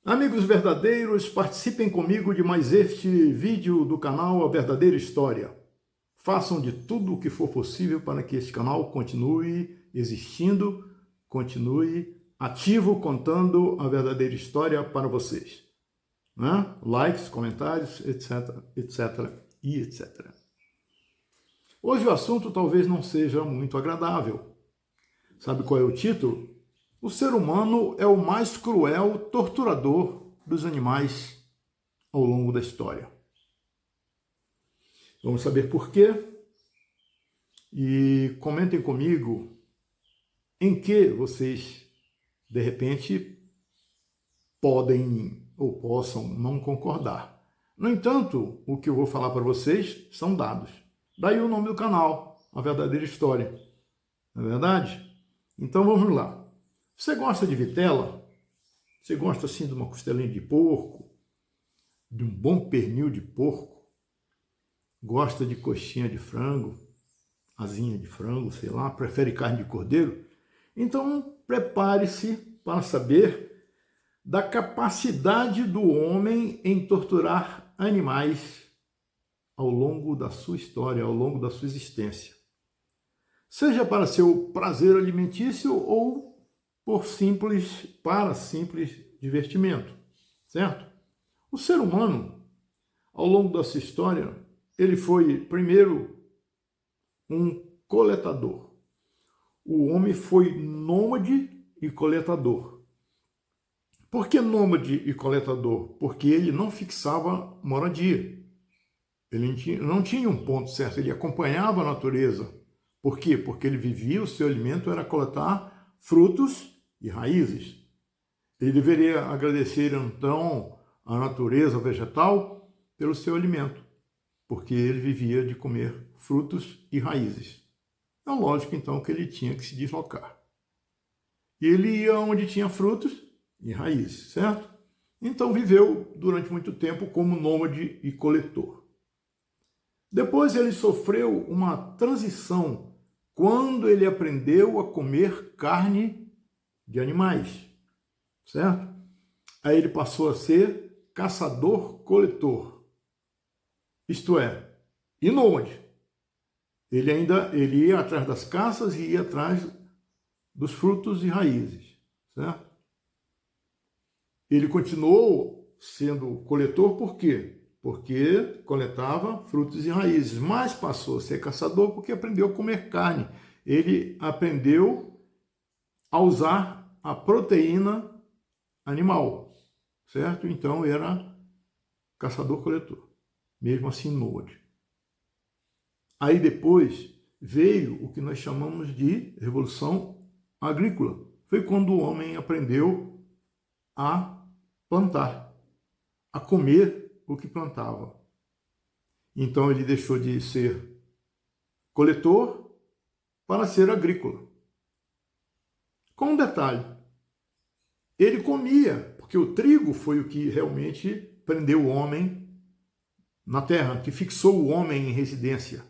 Amigos verdadeiros, participem comigo de mais este vídeo do canal A Verdadeira História. Façam de tudo o que for possível para que este canal continue existindo, continue ativo, contando a verdadeira história para vocês. Né? Likes, comentários, etc, etc e etc. Hoje o assunto talvez não seja muito agradável. Sabe qual é o título? O ser humano é o mais cruel torturador dos animais ao longo da história. Vamos saber por quê? E comentem comigo em que vocês, de repente, podem ou possam não concordar. No entanto, o que eu vou falar para vocês são dados. Daí o nome do canal, A Verdadeira História. Não é verdade? Então vamos lá. Você gosta de vitela? Você gosta assim de uma costelinha de porco? De um bom pernil de porco? Gosta de coxinha de frango? Asinha de frango, sei lá? Prefere carne de cordeiro? Então prepare-se para saber da capacidade do homem em torturar animais ao longo da sua história, ao longo da sua existência. Seja para seu prazer alimentício ou para simples divertimento, certo? O ser humano, ao longo da sua história, ele foi, primeiro, um coletador. O homem foi nômade e coletador. Por que nômade e coletador? Porque ele não fixava moradia. Ele não tinha um ponto certo, ele acompanhava a natureza. Por quê? Porque ele vivia, o seu alimento era coletar frutos e raízes. Ele deveria agradecer, então, a natureza vegetal pelo seu alimento, porque ele vivia de comer frutos e raízes. É lógico, então, que ele tinha que se deslocar. E ele ia onde tinha frutos e raízes, certo? Então, viveu durante muito tempo como nômade e coletor. Depois, ele sofreu uma transição quando ele aprendeu a comer carne de animais, certo? Aí ele passou a ser caçador-coletor, isto é, e nômade. Ele ia atrás das caças e ia atrás dos frutos e raízes, certo? Ele continuou sendo coletor por quê? Porque coletava frutos e raízes, mas passou a ser caçador porque aprendeu a comer carne. Ele aprendeu a usar a proteína animal, certo? Então era caçador-coletor, mesmo assim nômade. Aí depois veio o que nós chamamos de Revolução Agrícola. Foi quando o homem aprendeu a plantar, a comer o que plantava. Então ele deixou de ser coletor para ser agrícola. Com um detalhe, ele comia, porque o trigo foi o que realmente prendeu o homem na terra, que fixou o homem em residência,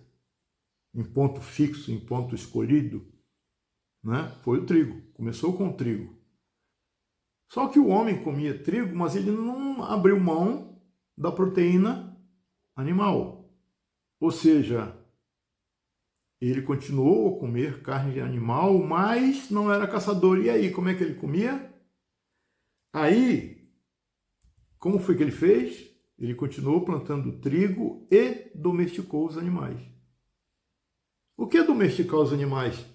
em ponto fixo, em ponto escolhido, né? Foi o trigo, começou com o trigo. Só que o homem comia trigo, mas ele não abriu mão da proteína animal. Ou seja, ele continuou a comer carne de animal, mas não era caçador. E aí, como é que ele comia? Aí, como foi que ele fez? Ele continuou plantando trigo e domesticou os animais. O que é domesticar os animais?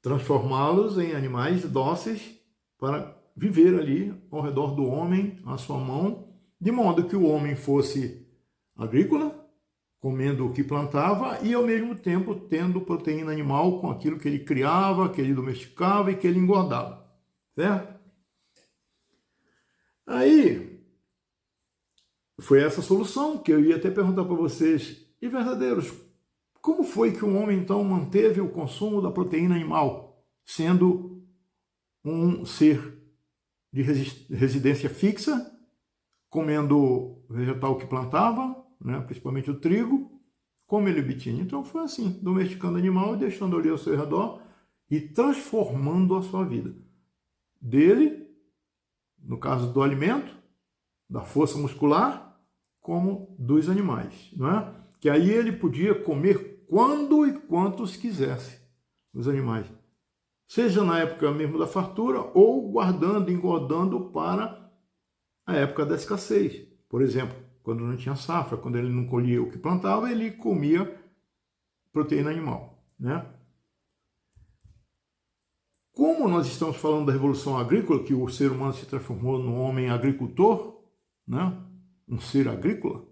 Transformá-los em animais dóceis para viver ali ao redor do homem, à sua mão, de modo que o homem fosse agrícola, comendo o que plantava e, ao mesmo tempo, tendo proteína animal com aquilo que ele criava, que ele domesticava e que ele engordava, certo? Aí, foi essa solução que eu ia até perguntar para vocês. E verdadeiros, como foi que o homem, então, manteve o consumo da proteína animal, sendo um ser de residência fixa, comendo vegetal que plantava, né, principalmente o trigo, como ele obtinha? Então foi assim, domesticando animal e deixando ali ao seu redor e transformando a sua vida. Dele, no caso do alimento, da força muscular como dos animais, não é? Que aí ele podia comer quando e quantos quisesse os animais, seja na época mesmo da fartura ou guardando, engordando para a época da escassez. Por exemplo, quando não tinha safra, quando ele não colhia o que plantava, ele comia proteína animal, né? Como nós estamos falando da Revolução Agrícola, que o ser humano se transformou num homem agricultor, né? Um ser agrícola,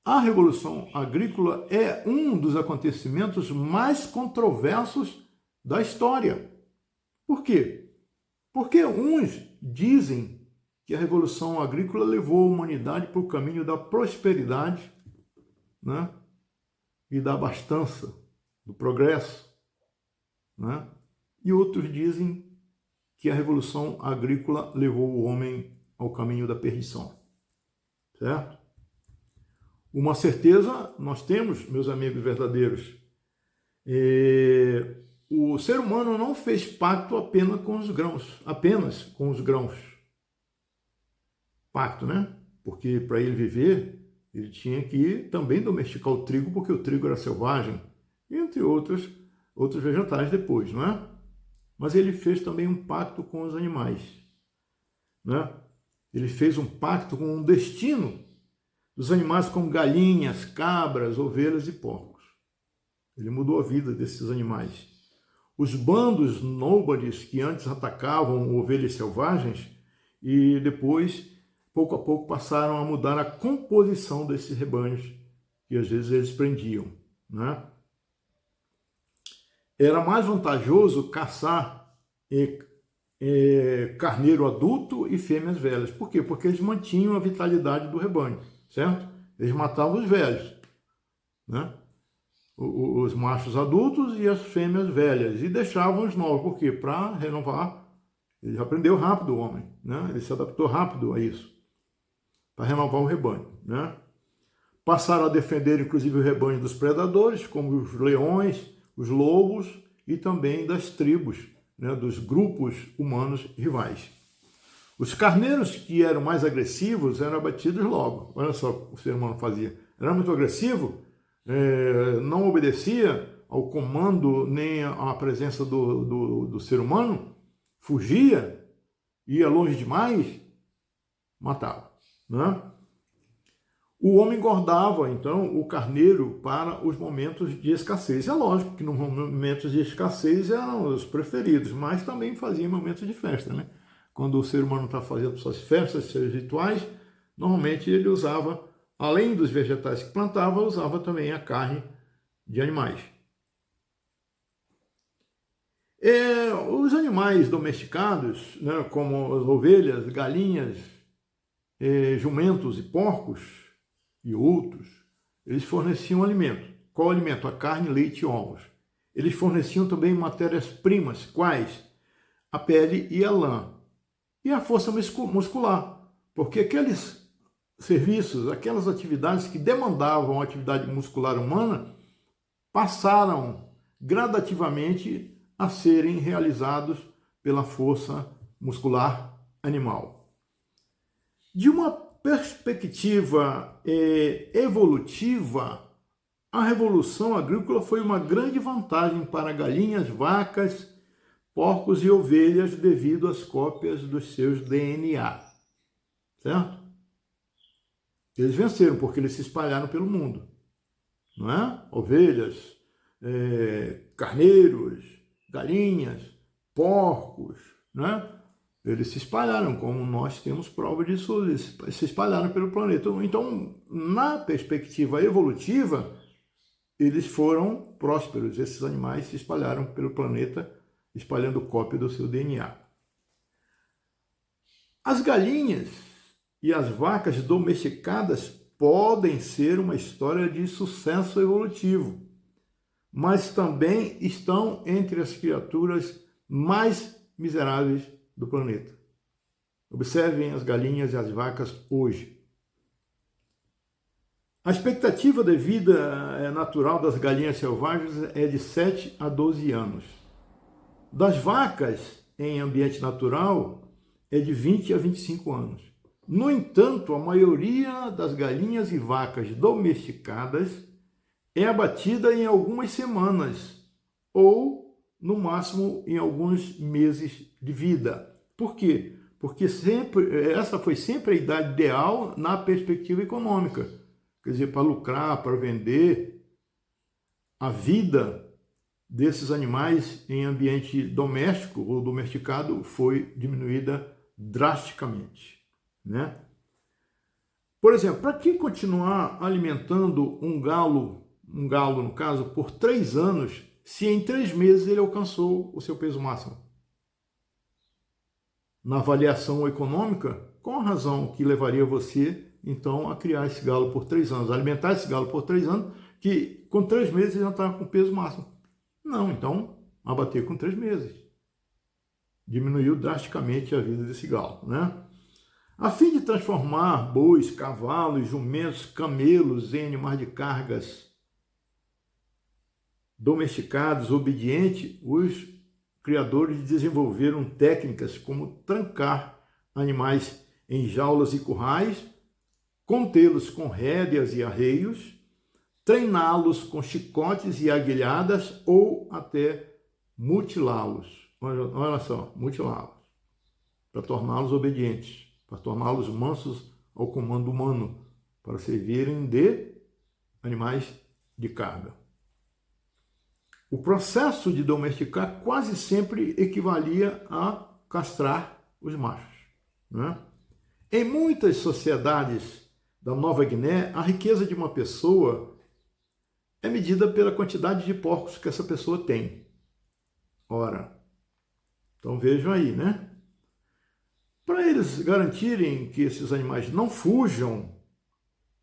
a Revolução Agrícola é um dos acontecimentos mais controversos da história. Por quê? Porque uns dizem que a Revolução Agrícola levou a humanidade para o caminho da prosperidade, né? E da abastança, do progresso, né? E outros dizem que a Revolução Agrícola levou o homem ao caminho da perdição, certo? Uma certeza nós temos, meus amigos verdadeiros, o ser humano não fez pacto apenas com os grãos. Pacto, né? Porque para ele viver, ele tinha que também domesticar o trigo, porque o trigo era selvagem, entre outros vegetais depois, não é? Mas ele fez também um pacto com os animais, né? Ele fez um pacto com o destino dos animais como galinhas, cabras, ovelhas e porcos. Ele mudou a vida desses animais. Os bandos nômades que antes atacavam ovelhas selvagens e depois, pouco a pouco, passaram a mudar a composição desses rebanhos que às vezes eles prendiam, né? Era mais vantajoso caçar carneiro adulto e fêmeas velhas. Por quê? Porque eles mantinham a vitalidade do rebanho, certo? Eles matavam os velhos, né? Os machos adultos e as fêmeas velhas, e deixavam os novos. Por quê? Para renovar. Ele aprendeu rápido, o homem, né? Ele se adaptou rápido a isso, para renovar o rebanho, né? Passaram a defender, inclusive, o rebanho dos predadores, como os leões, os lobos e também das tribos, né? Dos grupos humanos rivais. Os carneiros que eram mais agressivos eram abatidos logo. Olha só o que o ser humano fazia. Era muito agressivo, não obedecia ao comando nem à presença do ser humano, fugia, ia longe demais, matava, né? O homem guardava, então, o carneiro para os momentos de escassez. É lógico que nos momentos de escassez eram os preferidos, mas também fazia momentos de festa, né? Quando o ser humano está fazendo suas festas, seus rituais, normalmente ele usava, além dos vegetais que plantava, usava também a carne de animais. Os animais domesticados, né, como as ovelhas, galinhas, jumentos e porcos e outros, eles forneciam alimento. Qual alimento? A carne, leite e ovos. Eles forneciam também matérias-primas, quais? A pele e a lã. E a força muscular, porque aqueles serviços, aquelas atividades que demandavam a atividade muscular humana, passaram gradativamente a serem realizados pela força muscular animal. De uma perspectiva evolutiva, a Revolução Agrícola foi uma grande vantagem para galinhas, vacas, porcos e ovelhas devido às cópias dos seus DNA, certo? Eles venceram porque eles se espalharam pelo mundo, não é? Ovelhas, carneiros, galinhas, porcos, né? Eles se espalharam, como nós temos prova disso, eles se espalharam pelo planeta. Então, na perspectiva evolutiva, eles foram prósperos. Esses animais se espalharam pelo planeta, espalhando cópia do seu DNA. As galinhas e as vacas domesticadas podem ser uma história de sucesso evolutivo, mas também estão entre as criaturas mais miseráveis do planeta. Observem as galinhas e as vacas hoje. A expectativa de vida natural das galinhas selvagens é de 7 a 12 anos. Das vacas em ambiente natural, é de 20 a 25 anos. No entanto, a maioria das galinhas e vacas domesticadas é abatida em algumas semanas ou, no máximo, em alguns meses de vida. Por quê? Porque essa foi sempre a idade ideal na perspectiva econômica. Quer dizer, para lucrar, para vender, a vida desses animais em ambiente doméstico ou domesticado foi diminuída drasticamente, né? Por exemplo, para que continuar alimentando um galo no caso, por 3 anos, se em 3 meses ele alcançou o seu peso máximo? Na avaliação econômica, qual a razão que levaria você, então, a criar esse galo por 3 anos, alimentar esse galo por 3 anos, que com 3 meses ele já estava com o peso máximo? Não, então, abater com 3 meses. Diminuiu drasticamente a vida desse galo, né? A fim de transformar bois, cavalos, jumentos, camelos em animais de cargas domesticados, obedientes, os criadores desenvolveram técnicas como trancar animais em jaulas e currais, contê-los com rédeas e arreios, treiná-los com chicotes e aguilhadas ou até mutilá-los. Olha só, mutilá-los, para torná-los obedientes, para torná-los mansos ao comando humano, para servirem de animais de carga. O processo de domesticar quase sempre equivalia a castrar os machos, né? Em muitas sociedades da Nova Guiné, a riqueza de uma pessoa é medida pela quantidade de porcos que essa pessoa tem. Ora, então vejam aí, né? Para eles garantirem que esses animais não fujam,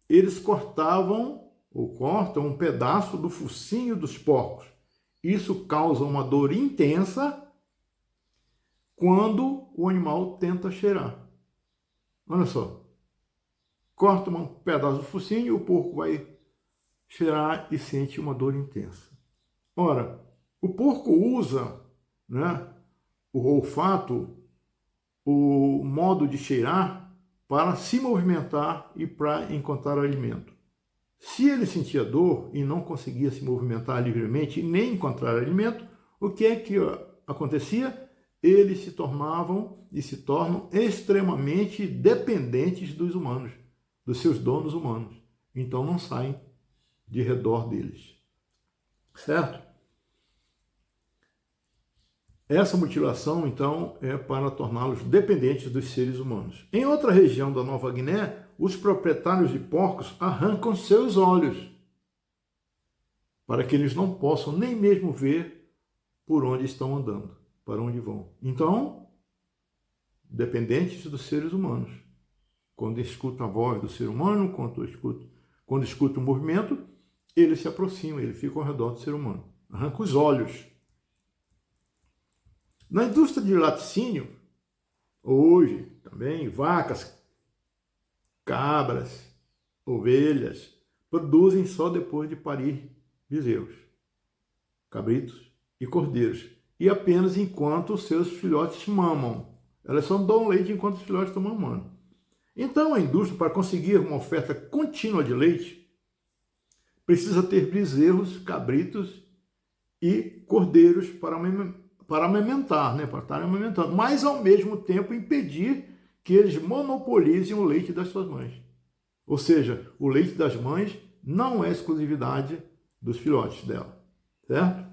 eles cortavam ou cortam um pedaço do focinho dos porcos. Isso causa uma dor intensa quando o animal tenta cheirar. Olha só, corta um pedaço do focinho e o porco vai cheirar e sente uma dor intensa. Ora, o porco usa, né, o olfato, o modo de cheirar, para se movimentar e para encontrar alimento. Se ele sentia dor e não conseguia se movimentar livremente nem encontrar alimento, o que é que acontecia? Eles se tornavam e se tornam extremamente dependentes dos humanos, dos seus donos humanos. Então não saem de redor deles. Certo? Essa mutilação, então, é para torná-los dependentes dos seres humanos. Em outra região da Nova Guiné, os proprietários de porcos arrancam seus olhos para que eles não possam nem mesmo ver por onde estão andando, para onde vão. Então, dependentes dos seres humanos. Quando escutam a voz do ser humano, quando escutam o movimento, eles se aproximam, eles ficam ao redor do ser humano. Arrancam os olhos. Na indústria de laticínio, hoje também, vacas, cabras, ovelhas, produzem só depois de parir bezerros, cabritos e cordeiros, e apenas enquanto os seus filhotes mamam. Elas só dão leite enquanto os filhotes estão mamando. Então a indústria, para conseguir uma oferta contínua de leite, precisa ter bezerros, cabritos e cordeiros para amamentar, né? Para estarem amamentando, mas ao mesmo tempo impedir que eles monopolizem o leite das suas mães. Ou seja, o leite das mães não é exclusividade dos filhotes dela, certo?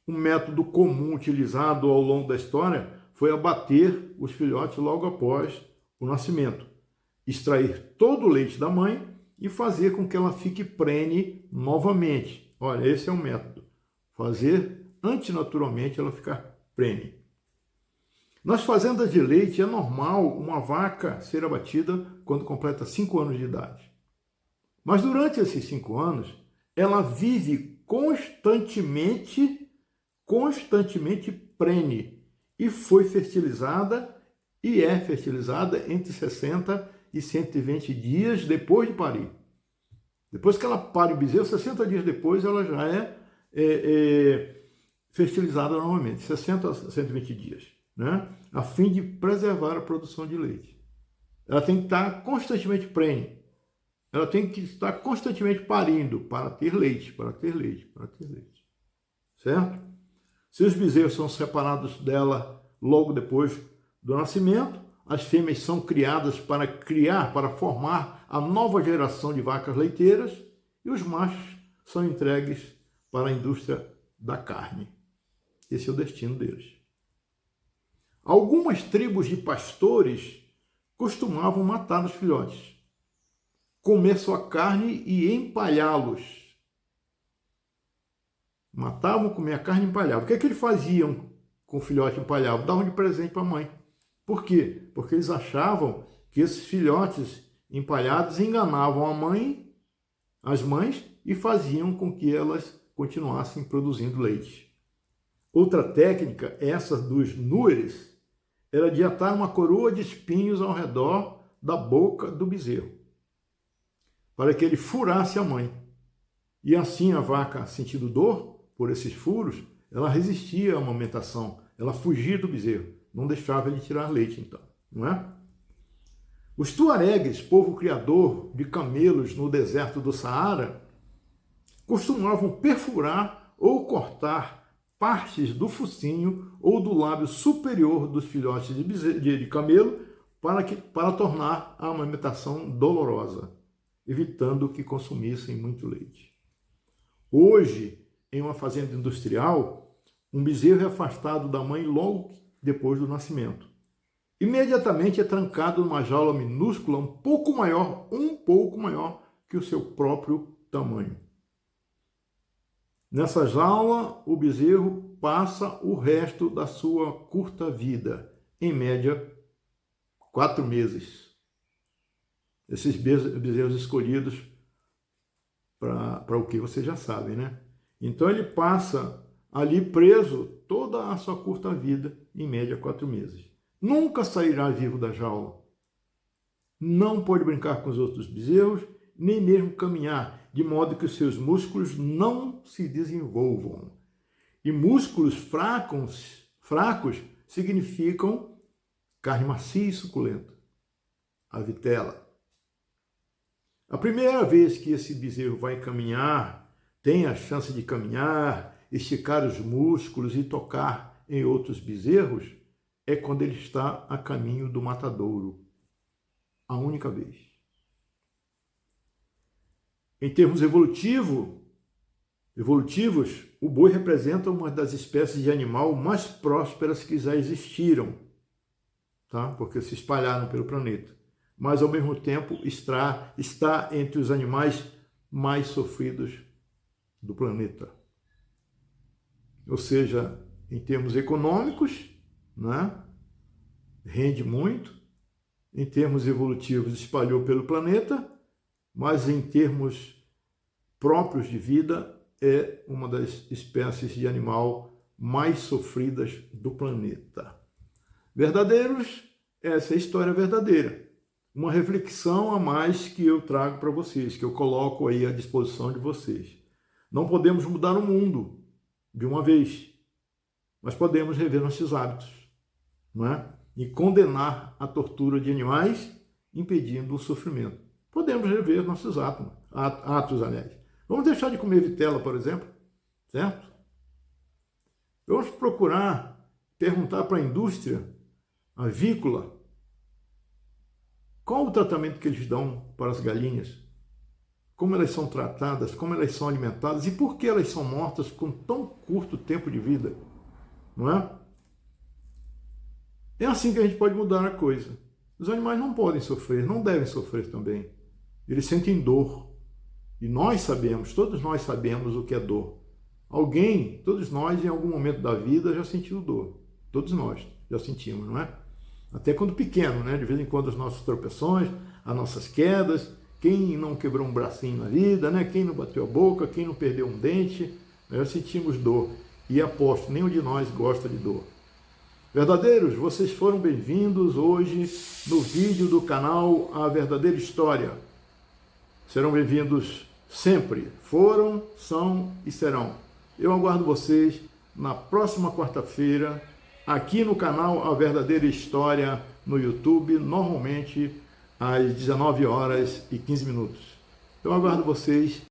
Um método comum utilizado ao longo da história foi abater os filhotes logo após o nascimento, extrair todo o leite da mãe e fazer com que ela fique prene novamente. Olha, esse é o método. Fazer antinaturalmente ela ficar prene. Nas fazendas de leite é normal uma vaca ser abatida quando completa 5 anos de idade. Mas durante esses 5 anos, ela vive constantemente prene e foi fertilizada e é fertilizada entre 60 e 120 dias depois de parir. Depois que ela pare o bezerro, 60 dias depois ela já é fertilizada novamente, 60 a 120 dias. né, a fim de preservar a produção de leite. Ela tem que estar constantemente prenhe. Ela tem que estar constantemente parindo para ter leite, para ter leite, para ter leite. Certo? Se os bezerros são separados dela logo depois do nascimento, as fêmeas são criadas para formar a nova geração de vacas leiteiras e os machos são entregues para a indústria da carne. Esse é o destino deles. Algumas tribos de pastores costumavam matar os filhotes, comer sua carne e empalhá-los. Matavam, comiam a carne e empalhavam. O que é que eles faziam com o filhote empalhado? Davam de presente para a mãe. Por quê? Porque eles achavam que esses filhotes empalhados enganavam a mãe, as mães, e faziam com que elas continuassem produzindo leite. Outra técnica, essa dos núeres, era de atar uma coroa de espinhos ao redor da boca do bezerro, para que ele furasse a mãe. E assim a vaca, sentindo dor por esses furos, ela resistia à amamentação, ela fugia do bezerro, não deixava ele tirar leite, então, não é? Os tuaregues, povo criador de camelos no deserto do Saara, costumavam perfurar ou cortar partes do focinho ou do lábio superior dos filhotes de camelo para tornar a amamentação dolorosa, evitando que consumissem muito leite. Hoje, em uma fazenda industrial, um bezerro é afastado da mãe logo depois do nascimento. Imediatamente é trancado numa jaula minúscula um pouco maior que o seu próprio tamanho. Nessa jaula, o bezerro passa o resto da sua curta vida, em média 4 meses. Esses bezerros escolhidos para o que vocês já sabem, né? Então ele passa ali preso toda a sua curta vida, em média 4 meses. Nunca sairá vivo da jaula. Não pode brincar com os outros bezerros, nem mesmo caminhar, de modo que os seus músculos não se desenvolvam. E músculos fracos significam carne macia e suculenta. A vitela. A primeira vez que esse bezerro vai caminhar, tem a chance de caminhar, esticar os músculos e tocar em outros bezerros, é quando ele está a caminho do matadouro. A única vez. Em termos evolutivos, o boi representa uma das espécies de animal mais prósperas que já existiram, tá? Porque se espalharam pelo planeta. Mas, ao mesmo tempo, está entre os animais mais sofridos do planeta. Ou seja, em termos econômicos, né? Rende muito. Em termos evolutivos, espalhou pelo planeta, mas em termos próprios de vida, é uma das espécies de animal mais sofridas do planeta. Verdadeiros, essa é a história verdadeira. Uma reflexão a mais que eu trago para vocês, que eu coloco aí à disposição de vocês. Não podemos mudar o mundo de uma vez, mas podemos rever nossos hábitos, não é? E condenar a tortura de animais, impedindo o sofrimento. Podemos rever nossos atos, aliás. Vamos deixar de comer vitela, por exemplo, certo? Vamos procurar perguntar para a indústria avícola qual o tratamento que eles dão para as galinhas, como elas são tratadas, como elas são alimentadas e por que elas são mortas com tão curto tempo de vida, não é? É assim que a gente pode mudar a coisa. Os animais não podem sofrer, não devem sofrer também. Eles sentem dor. E nós sabemos, todos nós sabemos o que é dor. Todos nós, em algum momento da vida, já sentiu dor. Todos nós já sentimos, não é? Até quando pequeno, né? De vez em quando as nossas tropeções, as nossas quedas, quem não quebrou um bracinho na vida, né? Quem não bateu a boca, quem não perdeu um dente, nós já sentimos dor. E aposto, nenhum de nós gosta de dor. Verdadeiros, vocês foram bem-vindos hoje no vídeo do canal A Verdadeira História. Serão bem-vindos sempre. Foram, são e serão. Eu aguardo vocês na próxima quarta-feira, aqui no canal A Verdadeira História no YouTube, normalmente às 19 horas e 15 minutos. Eu aguardo vocês.